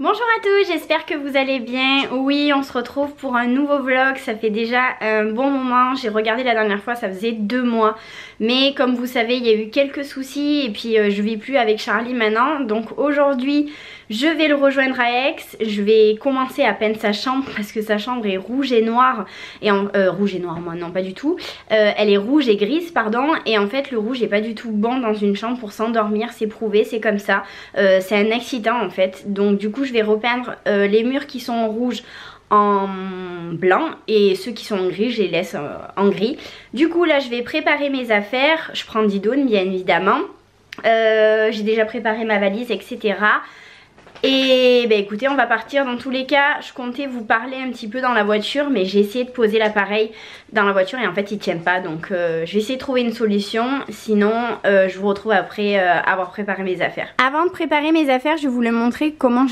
Bonjour à tous, j'espère que vous allez bien. Oui, on se retrouve pour un nouveau vlog. Ça fait déjà un bon moment. J'ai regardé la dernière fois, ça faisait 2 mois. Mais comme vous savez, il y a eu quelques soucis et puis je vis plus avec Charlie maintenant. Donc aujourd'hui, je vais le rejoindre à Aix. Je vais commencer à peindre sa chambre parce que sa chambre est rouge et noire. Rouge et noir, moi non, pas du tout. Elle est rouge et grise, pardon. Et en fait, le rouge est pas du tout bon dans une chambre pour s'endormir. C'est prouvé, c'est comme ça. C'est un accident en fait. Donc du coup, je vais repeindre les murs qui sont rouges en blanc et ceux qui sont en gris, je les laisse en gris. Du coup là je vais préparer mes affaires, je prends Didoune bien évidemment, j'ai déjà préparé ma valise etc. Et bah écoutez, on va partir. Dans tous les cas, je comptais vous parler un petit peu dans la voiture, mais j'ai essayé de poser l'appareil dans la voiture et en fait il tient pas, donc je vais essayer de trouver une solution. Sinon je vous retrouve après avoir préparé mes affaires. Avant de préparer mes affaires, je voulais montrer comment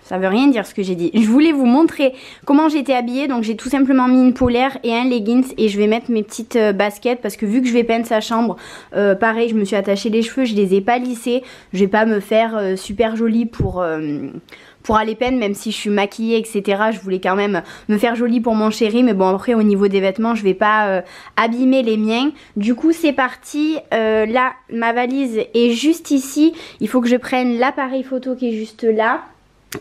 ça veut rien dire ce que j'ai dit. Je voulais vous montrer comment j'étais habillée. Donc j'ai tout simplement mis une polaire et un leggings. Et je vais mettre mes petites baskets. Parce que vu que je vais peindre sa chambre, pareil je me suis attaché les cheveux. Je les ai pas lissés. Je vais pas me faire super jolie pour aller peindre. Même si je suis maquillée etc. Je voulais quand même me faire jolie pour mon chéri. Mais bon après au niveau des vêtements je vais pas abîmer les miens. Du coup c'est parti. Là ma valise est juste ici. Il faut que je prenne l'appareil photo qui est juste là.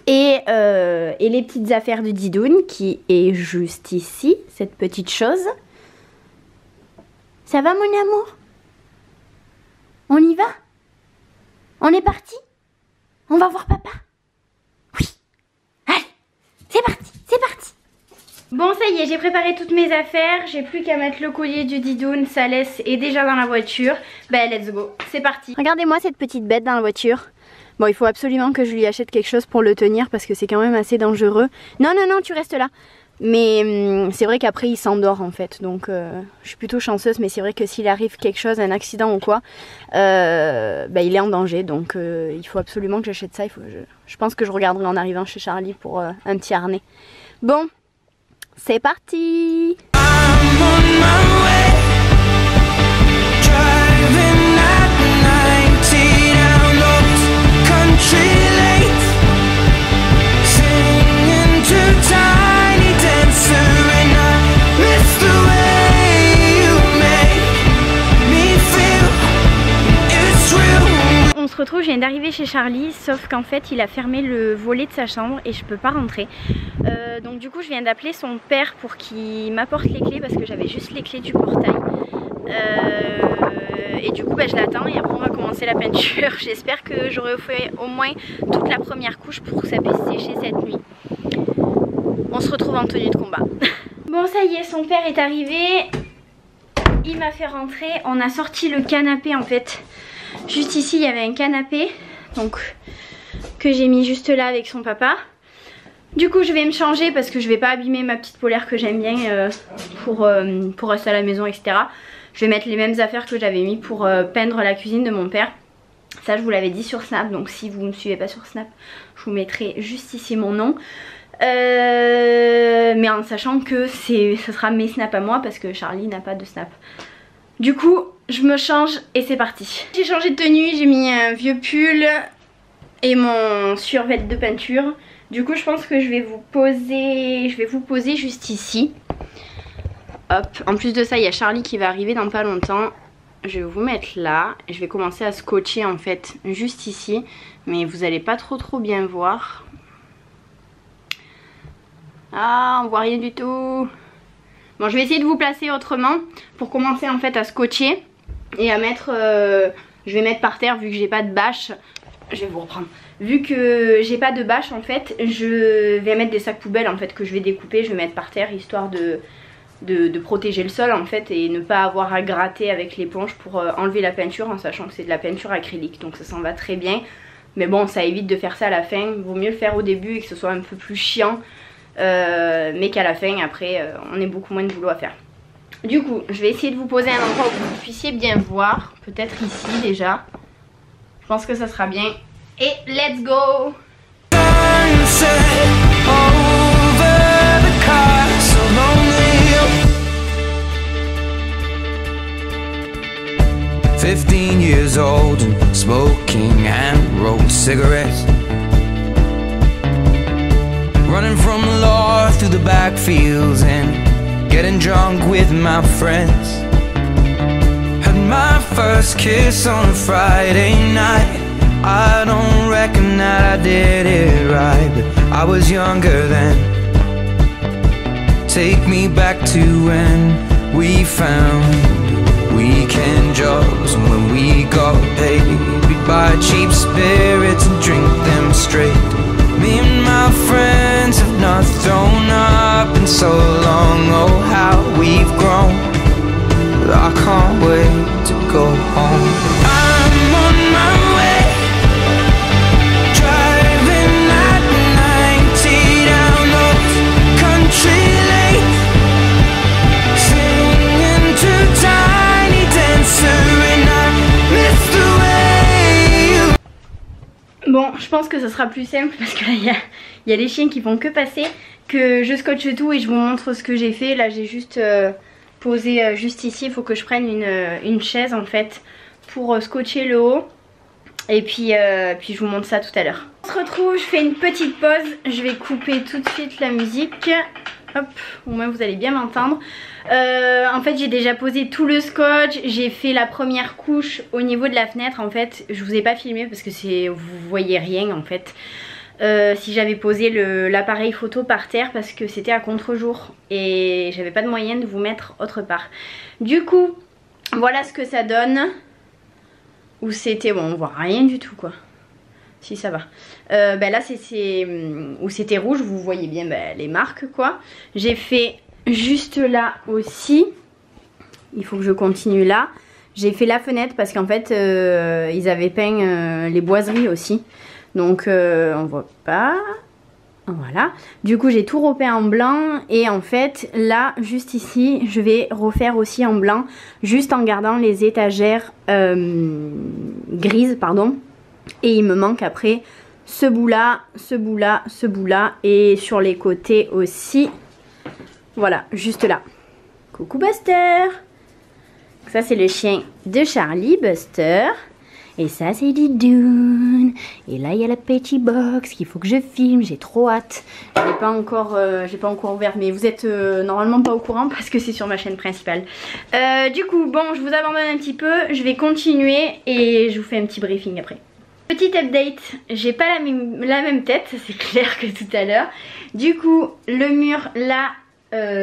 Et les petites affaires de Didoune qui est juste ici, cette petite chose. Ça va mon amour? On y va? On est parti? On va voir papa? Oui. Allez, c'est parti, c'est parti. Bon ça y est, j'ai préparé toutes mes affaires. J'ai plus qu'à mettre le collier du Didoune. Ça laisse est déjà dans la voiture. Ben let's go, c'est parti. Regardez-moi cette petite bête dans la voiture. Bon, il faut absolument que je lui achète quelque chose pour le tenir parce que c'est quand même assez dangereux. Non, non, non, tu restes là. Mais c'est vrai qu'après il s'endort en fait. Donc je suis plutôt chanceuse, mais c'est vrai que s'il arrive quelque chose, un accident ou quoi, bah, il est en danger. Donc il faut absolument que j'achète ça. Je pense que je regarderai en arrivant chez Charlie pour un petit harnais. Bon, c'est parti! On se retrouve, je viens d'arriver chez Charlie, sauf qu'en fait il a fermé le volet de sa chambre et je peux pas rentrer. Donc du coup je viens d'appeler son père pour qu'il m'apporte les clés parce que j'avais juste les clés du portail. Et du coup bah, je l'attends et après on va commencer la peinture. J'espère que j'aurai fait au moins toute la première couche pour que ça puisse sécher cette nuit. On se retrouve en tenue de combat. Bon ça y est, son père est arrivé. Il m'a fait rentrer. On a sorti le canapé en fait. Juste ici il y avait un canapé donc que j'ai mis juste là avec son papa. Du coup je vais me changer parce que je vais pas abîmer ma petite polaire que j'aime bien pour rester à la maison etc. Je vais mettre les mêmes affaires que j'avais mis pour peindre la cuisine de mon père. Ça je vous l'avais dit sur Snap, donc si vous ne me suivez pas sur Snap je vous mettrai juste ici mon nom. Mais en sachant que ce sera mes snaps à moi parce que Charlie n'a pas de snap. Du coup je me change et c'est parti. J'ai changé de tenue, j'ai mis un vieux pull et mon survêt de peinture. Du coup je pense que je vais vous poser juste ici. Hop, en plus de ça il y a Charlie qui va arriver dans pas longtemps. Je vais vous mettre là et je vais commencer à scotcher en fait juste ici. Mais vous allez pas trop bien voir. Ah, on voit rien du tout. Bon, je vais essayer de vous placer autrement pour commencer en fait à scotcher et à mettre, je vais mettre par terre vu que j'ai pas de bâche. Je vais vous reprendre. Vu que j'ai pas de bâche en fait, je vais mettre des sacs poubelles en fait que je vais découper, je vais mettre par terre histoire de protéger le sol en fait et ne pas avoir à gratter avec l'éponge pour enlever la peinture en sachant que c'est de la peinture acrylique donc ça s'en va très bien. Mais bon, ça évite de faire ça à la fin. Il vaut mieux le faire au début et que ce soit un peu plus chiant. Mais qu'à la fin après on ait beaucoup moins de boulot à faire. Du coup je vais essayer de vous poser un endroit où vous puissiez bien voir. Peut-être ici déjà. Je pense que ça sera bien. Et let's go! 15 years old and smoking and rolled cigarettes. Running from the law through the backfields and getting drunk with my friends. Had my first kiss on a Friday night. I don't reckon that I did it right, but I was younger then. Take me back to when we found weekend jobs, and when we got paid, we'd buy cheap spirits and drink them straight. Me and my friends have not thrown up in so long. Oh, how we've grown, but I can't wait to go home. I'm on my way, driving at 90 down those country lanes, singing to Tiny Dancer, and I miss the way you... Bon, je pense que ce sera plus simple parce que là il y a les chiens qui font que passer, que je scotche tout et je vous montre ce que j'ai fait. Là j'ai juste posé juste ici, il faut que je prenne une chaise en fait pour scotcher le haut. Et puis je vous montre ça tout à l'heure. On se retrouve, je fais une petite pause, je vais couper tout de suite la musique. Hop, au moins vous allez bien m'entendre. En fait j'ai déjà posé tout le scotch, j'ai fait la première couche au niveau de la fenêtre. En fait je vous ai pas filmé parce que vous voyez rien en fait. Si j'avais posé l'appareil photo par terre parce que c'était à contre-jour et j'avais pas de moyen de vous mettre autre part. Du coup voilà ce que ça donne. Où c'était, bon on voit rien du tout quoi. Si ça va. Ben là où c'était rouge, vous voyez bien les marques quoi. J'ai fait juste là aussi. Il faut que je continue là. J'ai fait la fenêtre parce qu'en fait ils avaient peint les boiseries aussi. Donc on voit pas. Voilà. Du coup j'ai tout repeint en blanc. Et en fait là juste ici je vais refaire aussi en blanc. Juste en gardant les étagères grises pardon. Et il me manque après ce bout là, ce bout là, ce bout là. Et sur les côtés aussi. Voilà, juste là. Coucou Buster. Ça c'est le chien de Charlie, Buster. Et ça c'est Didoun. Et là il y a la petite box qu'il faut que je filme. J'ai trop hâte. J'ai pas encore ouvert. Mais vous êtes normalement pas au courant parce que c'est sur ma chaîne principale. Du coup bon je vous abandonne un petit peu. Je vais continuer et je vous fais un petit briefing après. Petit update, j'ai pas la même tête, c'est clair que tout à l'heure. Du coup le mur là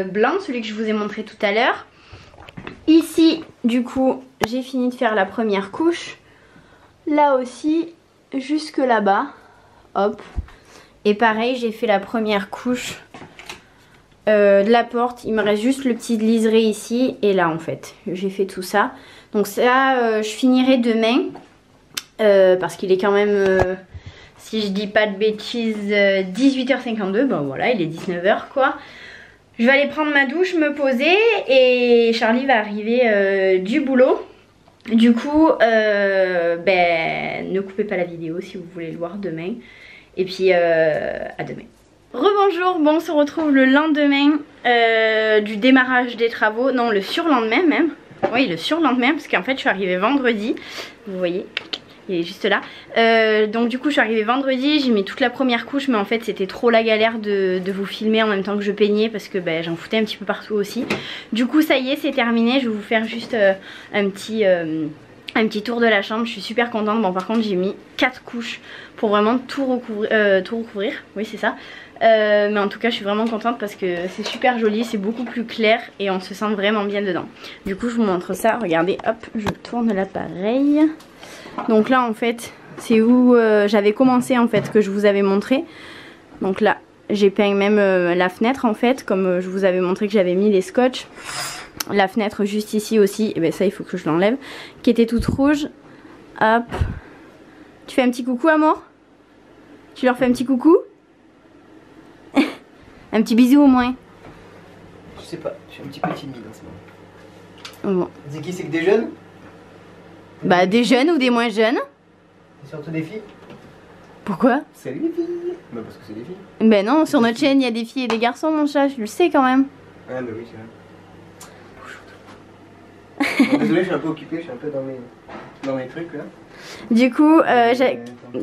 blanc, celui que je vous ai montré tout à l'heure. Ici du coup j'ai fini de faire la première couche. Là aussi jusque là-bas. Hop. Et pareil j'ai fait la première couche de la porte. Il me reste juste le petit liseré ici. Et là en fait j'ai fait tout ça. Donc ça je finirai demain. Parce qu'il est quand même si je dis pas de bêtises 18h52. Bon voilà il est 19h quoi. Je vais aller prendre ma douche, me poser. Et Charlie va arriver du boulot. Du coup ne coupez pas la vidéo si vous voulez le voir demain. Et puis à demain. Rebonjour, bon on se retrouve le lendemain du démarrage des travaux. Non le surlendemain même. Oui le surlendemain parce qu'en fait je suis arrivée vendredi. Vous voyez, il est juste là. Donc du coup je suis arrivée vendredi, j'ai mis toute la première couche. Mais en fait c'était trop la galère de vous filmer en même temps que je peignais. Parce que j'en foutais un petit peu partout aussi. Du coup ça y est c'est terminé. Je vais vous faire juste un petit tour de la chambre. Je suis super contente. Bon par contre j'ai mis 4 couches pour vraiment tout recouvrir. Oui c'est ça. Mais en tout cas je suis vraiment contente parce que c'est super joli, c'est beaucoup plus clair et on se sent vraiment bien dedans. Du coup je vous montre ça, regardez, hop, je tourne l'appareil. Donc là en fait c'est où j'avais commencé en fait que je vous avais montré. Donc là j'ai peint même la fenêtre en fait comme je vous avais montré que j'avais mis les scotch. La fenêtre juste ici aussi, et ça il faut que je l'enlève, qui était toute rouge. Hop. Tu fais un petit coucou Amour? Tu leur fais un petit coucou? Un petit bisou au moins. Je sais pas, je suis un petit peu timide en ce moment. Bon. C'est qui? C'est que des jeunes? Bah des jeunes ou des moins jeunes. Et surtout des filles? Pourquoi? Salut les filles! Bah parce que c'est des filles. Ben non, sur notre chaîne il y a des filles et des garçons mon chat, je le sais quand même. Ah bah oui c'est vrai. Bon, désolé je suis un peu occupé, je suis un peu dans mes trucs là. Du coup,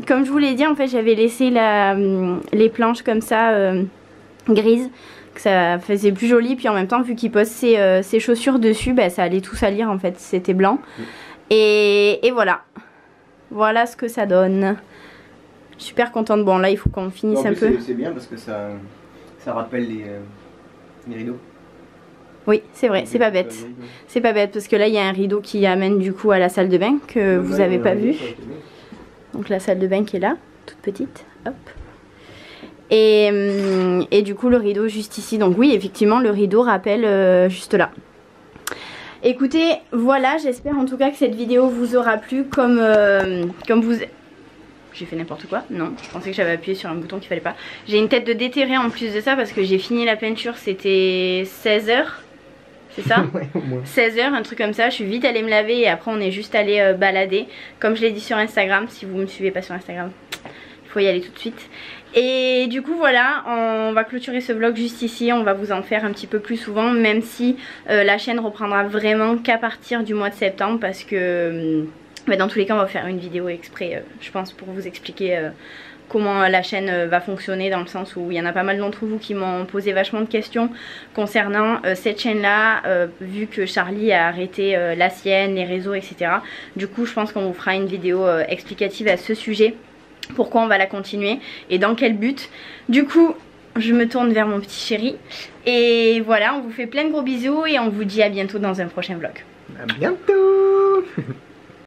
comme je vous l'ai dit en fait j'avais laissé les planches comme ça grise, que ça faisait plus joli. Puis en même temps, vu qu'il pose ses chaussures dessus, bah, ça allait tout salir en fait, c'était blanc. Et voilà. Voilà ce que ça donne. Super contente. Bon là il faut qu'on finisse un peu. C'est bien parce que ça rappelle les rideaux. Oui c'est vrai, c'est pas bête. C'est pas bête parce que là il y a un rideau qui amène du coup à la salle de bain que vous avez pas vu. Donc la salle de bain qui est là, toute petite. Hop. Et du coup le rideau juste ici. Donc oui effectivement le rideau rappelle juste là. Écoutez, voilà, j'espère en tout cas que cette vidéo vous aura plu comme vous... J'ai fait n'importe quoi? Non, je pensais que j'avais appuyé sur un bouton qu'il fallait pas. J'ai une tête de déterré en plus de ça parce que j'ai fini la peinture, c'était 16 h. C'est ça? Ouais, au moins. 16 h, un truc comme ça. Je suis vite allée me laver et après on est juste allé balader. Comme je l'ai dit sur Instagram, si vous me suivez pas sur Instagram, il faut y aller tout de suite. Et du coup voilà, on va clôturer ce vlog juste ici. On va vous en faire un petit peu plus souvent, même si la chaîne reprendra vraiment qu'à partir du mois de septembre. Parce que bah, dans tous les cas on va faire une vidéo exprès je pense pour vous expliquer comment la chaîne va fonctionner, dans le sens où il y en a pas mal d'entre vous qui m'ont posé vachement de questions concernant cette chaîne là, vu que Charlie a arrêté la sienne, les réseaux etc. Du coup je pense qu'on vous fera une vidéo explicative à ce sujet, pourquoi on va la continuer et dans quel but. Du coup je me tourne vers mon petit chéri et voilà, on vous fait plein de gros bisous et on vous dit à bientôt dans un prochain vlog. À bientôt.